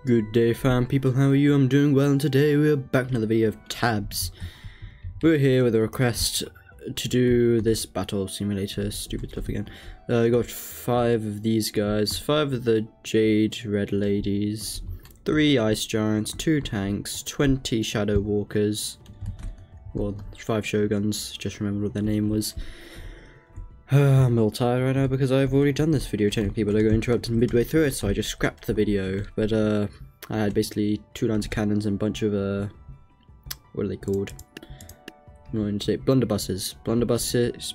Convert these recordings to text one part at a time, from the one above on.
Good day fam people, how are you? I'm doing well, and today we're back with another video of tabs. We're here with a request to do this battle simulator, stupid stuff again. We got 5 of these guys, 5 of the Jade Red Ladies, 3 Ice Giants, 2 tanks, 20 Shadow Walkers, well 5 Shoguns, just remember what their name was. I'm all tired right now because I've already done this video technically, but I got interrupted midway through it, so I just scrapped the video. But I had basically 2 lines of cannons and a bunch of what are they called? I'm not going to say blunderbusses,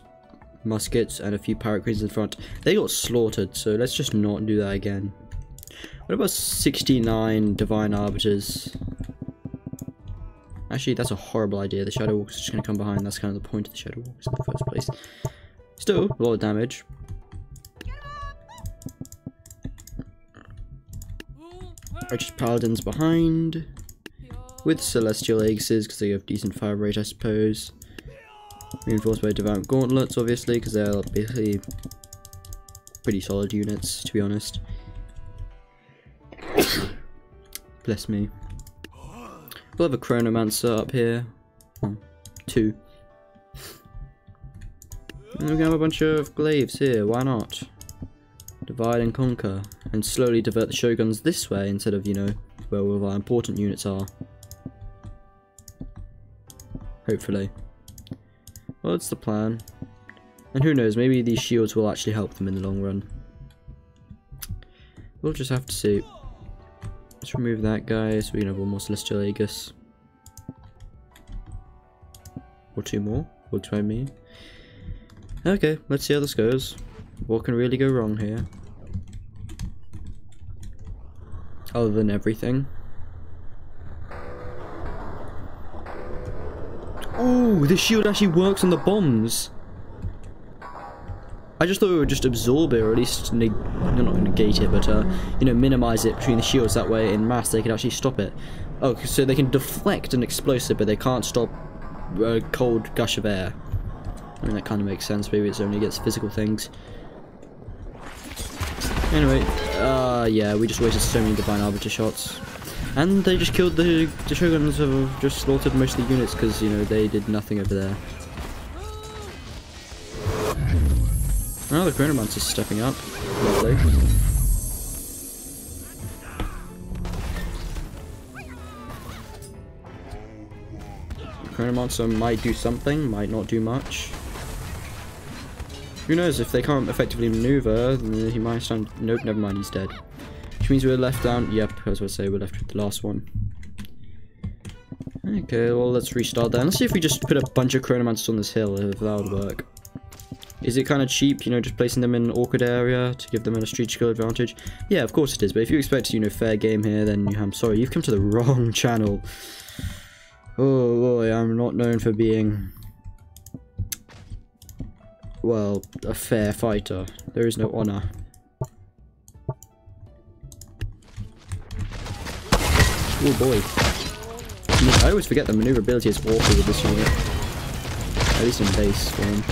muskets, and a few parrot cranes in front. They got slaughtered, so let's just not do that again. What about 69 Divine Arbiters? Actually, that's a horrible idea. The Shadow Walkers are just going to come behind. That's kind of the point of the Shadow Walkers in the first place. Still, a lot of damage. Righteous Paladins behind. With Celestial Aegis, because they have decent fire rate, I suppose. Reinforced by Divine Gauntlets, obviously, because they're basically pretty solid units, to be honest. Bless me. We'll have a Chronomancer up here. 2. And we can have a bunch of glaives here, why not? Divide and conquer, and slowly divert the Shoguns this way instead of, you know, where all of our important units are. Hopefully. Well, that's the plan. And who knows, maybe these shields will actually help them in the long run. We'll just have to see. Let's remove that guy so we can have one more Celestial Aegis. Or 2 more, works by me. Okay, let's see how this goes. What can really go wrong here? Other than everything. Ooh, this shield actually works on the bombs! I just thought it would just absorb it, or at least not negate it, but you know, minimize it between the shields. That way, in mass, they could actually stop it. Oh, so they can deflect an explosive, but they can't stop a cold gush of air. I mean, that kind of makes sense. Maybe it's only against physical things. Anyway, yeah, we just wasted so many Divine Arbiter shots. And they just killed the Shoguns, have just slaughtered most of the units because, you know, they did nothing over there. Oh, the Chronomancer's stepping up. Lovely. The Chronomancer might do something, might not do much. Who knows, if they can't effectively maneuver, then he might stand. Nope, never mind, he's dead. Which means we're left down. Yep, I was going to say, we're left with the last one. Okay, well, let's restart that. Let's see if we just put a bunch of Chronomancers on this hill, if that would work. Is it kind of cheap, you know, just placing them in an awkward area to give them a strategical advantage? Yeah, of course it is, but if you expect, you know, fair game here, then I'm sorry, you've come to the wrong channel. Oh boy, I'm not known for being, well, a fair fighter. There is no honor. Oh boy. I always forget that maneuverability is awful with this unit. At least in base form.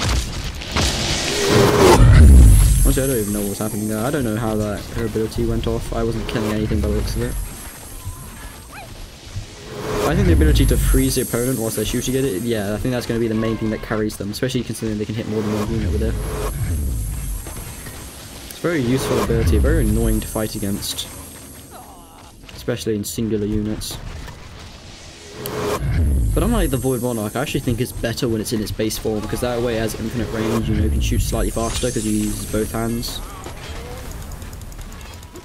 Honestly, I don't even know what's happening there. I don't know how her ability went off. I wasn't killing anything by the looks of it. I think the ability to freeze the opponent whilst they're shooting at it, yeah, I think that's going to be the main thing that carries them, especially considering they can hit more than one unit with it. It's a very useful ability, very annoying to fight against, especially in singular units. But unlike the Void Monarch, I actually think it's better when it's in its base form, because that way it has infinite range, you know, you can shoot slightly faster because he uses both hands.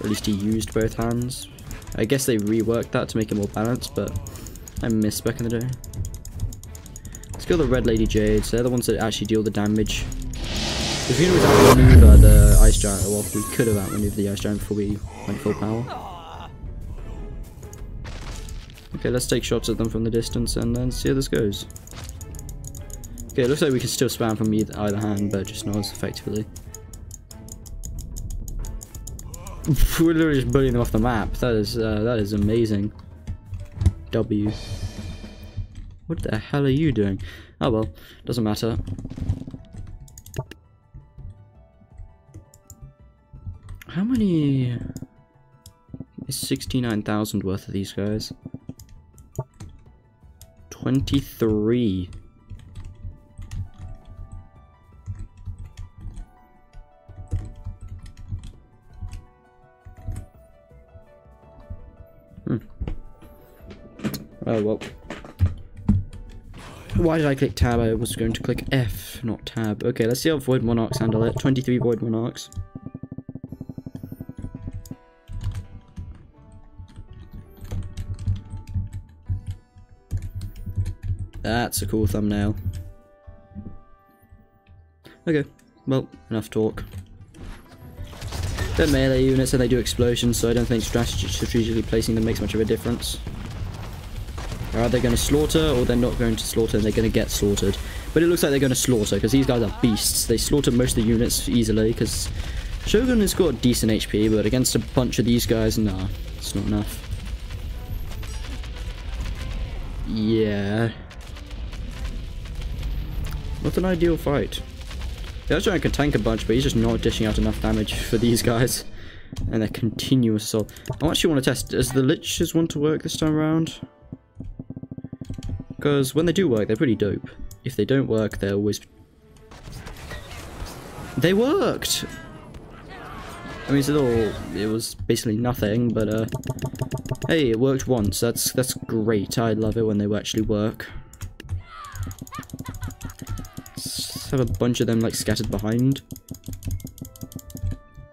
Or at least he used both hands. I guess they reworked that to make it more balanced, but I miss back in the day. Let's go the Red Lady Jades. They're the ones that actually deal the damage. If we would outmaneuver the Ice Giant, well, we could have outmaneuvered the Ice Giant before we went full power. Okay, let's take shots at them from the distance and then see how this goes. Okay, it looks like we can still spam from either hand, but just not as effectively. We're literally just bullying them off the map. That is amazing. W. What the hell are you doing? Oh well, doesn't matter. How many It's 69,000 worth of these guys. 23. Oh well. Why did I click tab? I was going to click F, not tab. Okay, let's see how Void Monarchs handle it. 23 Void Monarchs. That's a cool thumbnail. Okay, well, enough talk. They're melee units and they do explosions, so I don't think strategically placing them makes much of a difference. They're either going to slaughter or they're not going to slaughter and they're going to get slaughtered. But it looks like they're going to slaughter because these guys are beasts. They slaughter most of the units easily because Shogun has got decent HP, but against a bunch of these guys, nah, it's not enough. Yeah. Not an ideal fight. The other giant can tank a bunch, but he's just not dishing out enough damage for these guys. And their continuous assault. I actually want to test, does the liches want to work this time around? Because when they do work, they're pretty dope. If they don't work, they're always... They worked! I mean, it was basically nothing, but hey, it worked once. That's great. I love it when they actually work. Have a bunch of them like scattered behind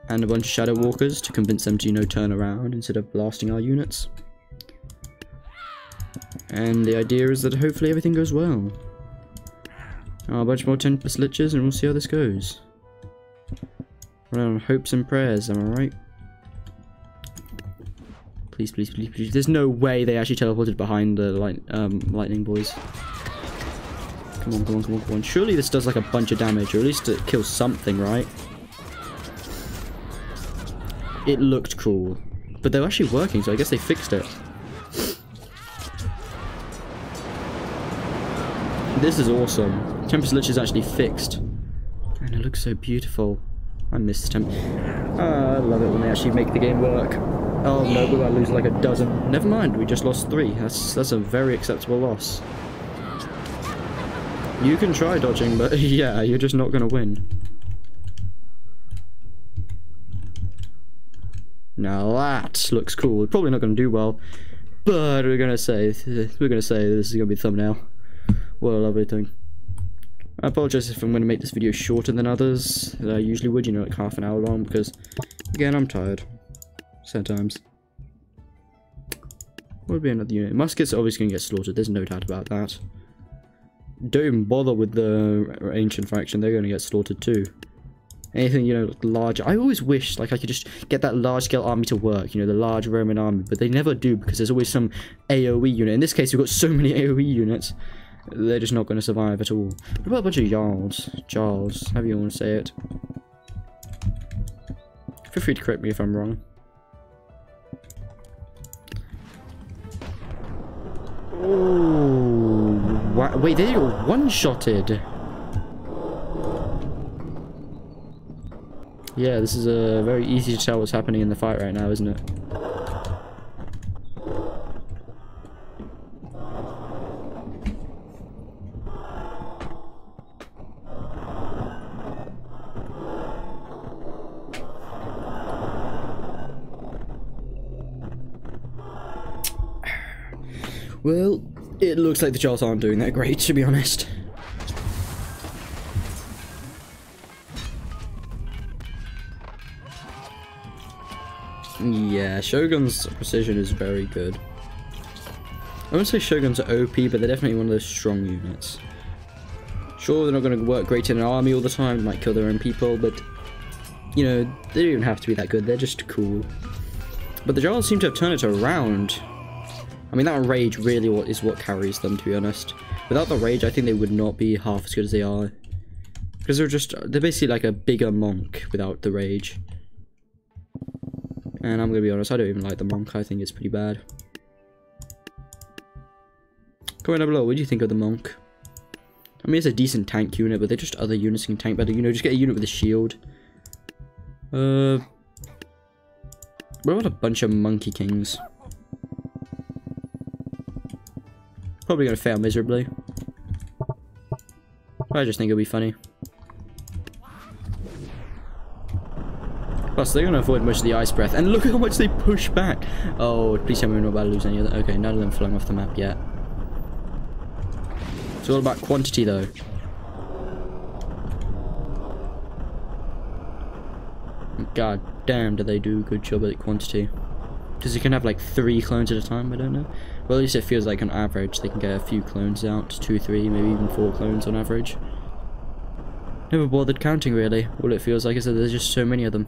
and a bunch of shadow walkers to convince them to, you know, turn around instead of blasting our units. And the idea is that hopefully everything goes well. A bunch more Tempest liches and we'll see how this goes. Run on hopes and prayers, am I right? Please, please, please, please. There's no way they actually teleported behind the lightning boys. Come on, come on, come on, come on. Surely this does like a bunch of damage, or at least it kills something, right? It looked cool. But they're actually working, so I guess they fixed it. This is awesome. Tempest Lich is actually fixed. And it looks so beautiful. I miss I love it when they actually make the game work. Oh no, we're gonna lose like a dozen. Never mind, we just lost 3. That's a very acceptable loss. You can try dodging, but yeah, you're just not going to win. Now that looks cool. We're probably not going to do well, but we're going to say this is going to be the thumbnail. What a lovely thing. I apologize if I'm going to make this video shorter than others that I usually would, you know, like half an hour long, because again, I'm tired. Sometimes. What would be another unit? Muskets are always going to get slaughtered, there's no doubt about that. Don't even bother with the ancient faction, they're going to get slaughtered too. Anything, you know, large. I always wish, like, I could just get that large-scale army to work, you know, the large Roman army, but they never do because there's always some AoE unit. In this case, we've got so many AoE units, they're just not going to survive at all. What about a bunch of Jarls, however you want to say it. Feel free to correct me if I'm wrong. Oh, wow. Wait, they got one-shotted. Yeah, this is very easy to tell what's happening in the fight right now, isn't it? Well, it looks like the Charles aren't doing that great, to be honest. Yeah, Shogun's precision is very good. I wouldn't say Shoguns are OP, but they're definitely one of those strong units. Sure, they're not going to work great in an army all the time, might kill their own people, but, you know, they don't even have to be that good, they're just cool. But the Jarls seem to have turned it around. I mean, that rage really is what carries them, to be honest. Without the rage, I think they would not be half as good as they are. Because they're basically like a bigger monk without the rage. And I'm gonna be honest, I don't even like the monk, I think it's pretty bad. Comment down below, what do you think of the monk? I mean, it's a decent tank unit, but they're just other units who can tank better. You know, just get a unit with a shield. What about a bunch of monkey kings? Probably gonna fail miserably. I just think it'll be funny. Plus, they're gonna avoid most of the ice breath. And look at how much they push back! Oh, please tell me we're not about to lose any of them. Okay, none of them flung off the map yet. It's all about quantity, though. God damn, do they do a good job at quantity. Because you can have like 3 clones at a time, I don't know. Well, at least it feels like on average they can get a few clones out. 2, 3, maybe even 4 clones on average. Never bothered counting, really. All it feels like is that there's just so many of them.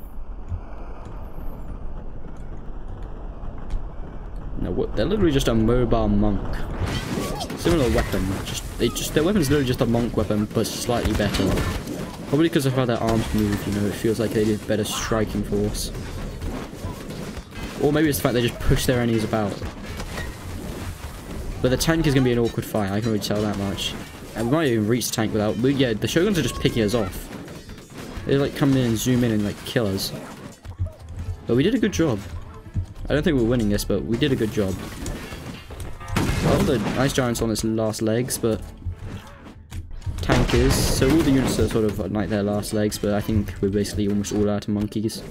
No, what? They're literally just a mobile monk. Similar weapon. Their weapon's literally just a monk weapon, but slightly better. Probably because of how their arms move, you know, it feels like they did better striking force. Or maybe it's the fact they just push their enemies about. But the tank is going to be an awkward fight, I can already tell that much. And we might even reach the tank without... But yeah, the Shoguns are just picking us off. They like come in and zoom in and like kill us. But we did a good job. I don't think we're winning this, but we did a good job. Well, the Ice Giant's on its last legs, but... Tank is. So all the units are sort of like their last legs, but I think we're basically almost all out of monkeys.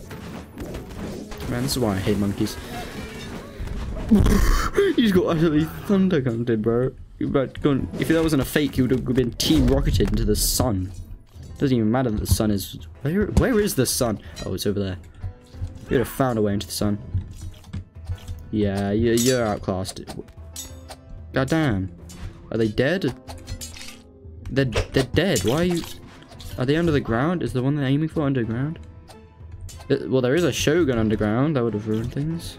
Man, this is why I hate monkeys. He's got utterly thunder counted, bro. If that wasn't a fake, he would have been team rocketed into the sun. Doesn't even matter that the sun is... Where is the sun? Oh, it's over there. We would have found a way into the sun. Yeah, you're outclassed. God damn. Are they dead? They're dead. Why are you... Are they under the ground? Is the one they're aiming for underground? Well, there is a Shogun underground. That would have ruined things.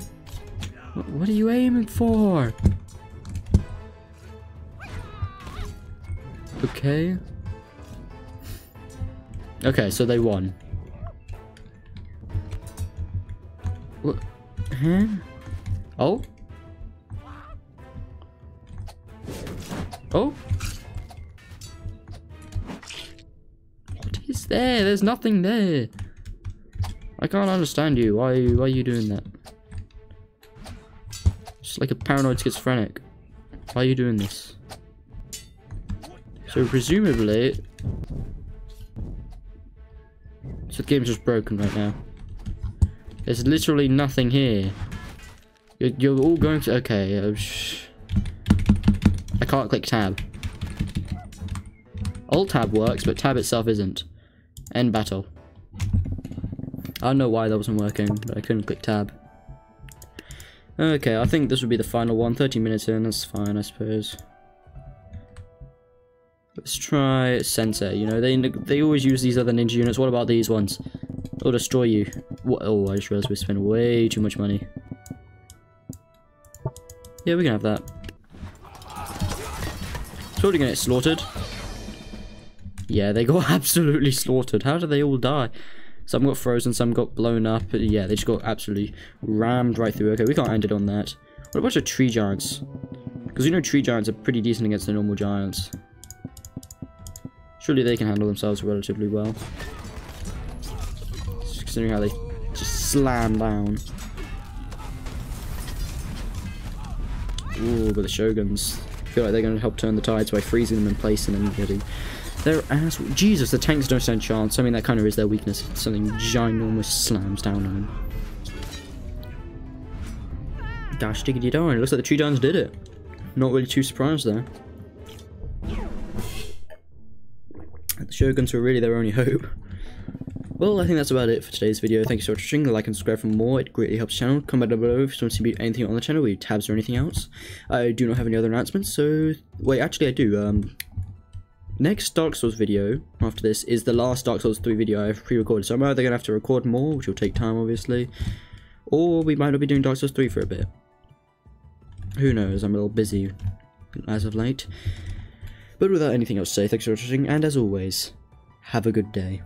What are you aiming for? Okay. Okay, so they won. What? Huh? Oh? Oh? What is there? There's nothing there. I can't understand you. Why are you doing that? Just like a paranoid schizophrenic. Why are you doing this? So presumably... So the game's just broken right now. There's literally nothing here. You're all going to... Okay, I can't click tab. Alt tab works, but tab itself isn't. End battle. I don't know why that wasn't working, but I couldn't click tab. Okay, I think this would be the final one. 30 minutes in, that's fine, I suppose. Let's try Sensei. You know, they always use these other ninja units. What about these ones? They'll destroy you. What? Oh, I just realized we spent way too much money. Yeah, we can have that. It's already gonna get slaughtered. Yeah, they got absolutely slaughtered. How did they all die? Some got frozen, some got blown up. Yeah, they just got absolutely rammed right through. Okay, we can't end it on that. What a bunch of tree giants. Because you know tree giants are pretty decent against the normal giants. Surely they can handle themselves relatively well. Just considering how they just slam down. Ooh, but the Shoguns. I feel like they're going to help turn the tides by freezing them in place and then getting... Their ass... Jesus, the tanks don't stand a chance. I mean, that kind of is their weakness. Something ginormous slams down on them. Gosh, diggity darn. It looks like the tree giants did it. Not really too surprised there. The Shoguns were really their only hope. Well, I think that's about it for today's video. Thank you so much for watching. Like and subscribe for more. It greatly helps the channel. Comment down below if you want to see anything on the channel, with tabs or anything else. I do not have any other announcements, so... Wait, actually I do. Next Dark Souls video after this is the last Dark Souls 3 video I've pre-recorded. So I'm either going to have to record more, which will take time obviously, or we might not be doing Dark Souls 3 for a bit. Who knows, I'm a little busy as of late. But without anything else to say, thanks for watching, and as always, have a good day.